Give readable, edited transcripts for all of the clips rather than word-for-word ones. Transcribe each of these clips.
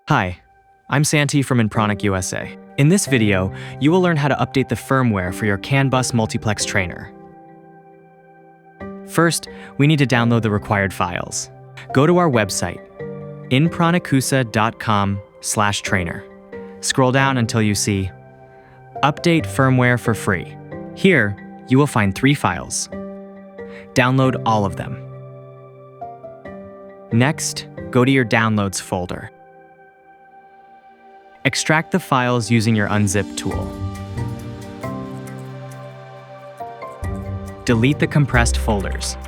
Hi, I'm Santi from INPRONIC USA. In this video, you will learn how to update the firmware for your CAN-BUS Multiplex Trainer. First, we need to download the required files. Go to our website, inpronicusa.com/trainer. Scroll down until you see Update Firmware for free. Here, you will find 3 files. Download all of them. Next, go to your Downloads folder. Extract the files using your unzip tool. Delete the compressed folders.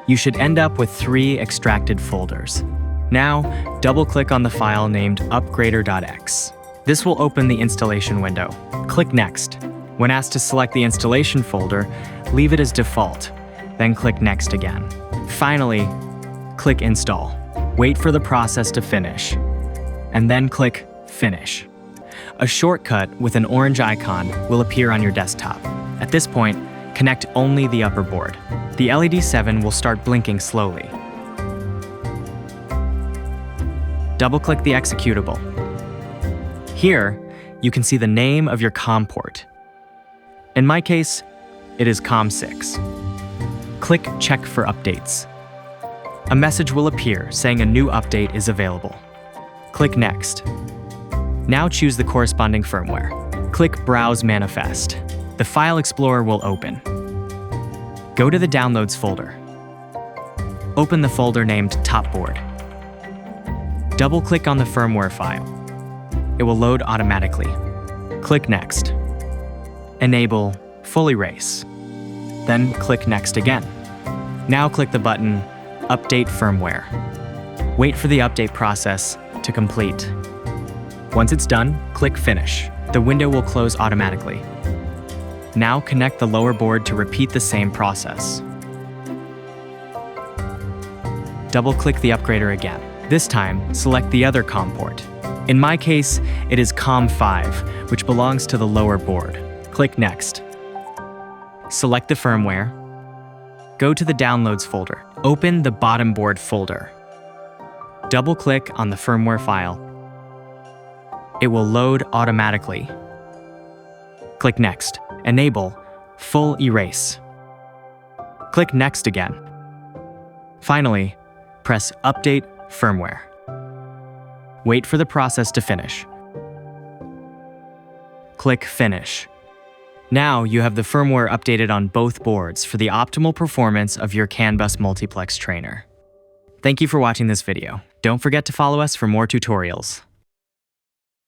You should end up with 3 extracted folders. Now, double-click on the file named upgrader.x. This will open the installation window. Click Next. When asked to select the installation folder, leave it as default, then click Next again. Finally, click Install. Wait for the process to finish, and then click Finish. A shortcut with an orange icon will appear on your desktop. At this point, connect only the upper board. The LED 7 will start blinking slowly. Double-click the executable. Here, you can see the name of your COM port. In my case, it is COM6. Click Check for Updates. A message will appear saying a new update is available. Click Next. Now choose the corresponding firmware. Click Browse Manifest. The File Explorer will open. Go to the Downloads folder. Open the folder named Topboard. Double-click on the firmware file. It will load automatically. Click Next. Enable Full Erase. Then click Next again. Now click the button Update Firmware. Wait for the update process to complete. Once it's done, click Finish. The window will close automatically. Now connect the lower board to repeat the same process. Double-click the upgrader again. This time, select the other COM port. In my case, it is COM5, which belongs to the lower board. Click Next. Select the firmware. Go to the Downloads folder. Open the bottom board folder. Double-click on the firmware file. It will load automatically. Click Next. Enable Full Erase. Click Next again. Finally, press Update Firmware. Wait for the process to finish. Click Finish. Now you have the firmware updated on both boards for the optimal performance of your CAN-BUS Multiplex Trainer. Thank you for watching this video. Don't forget to follow us for more tutorials.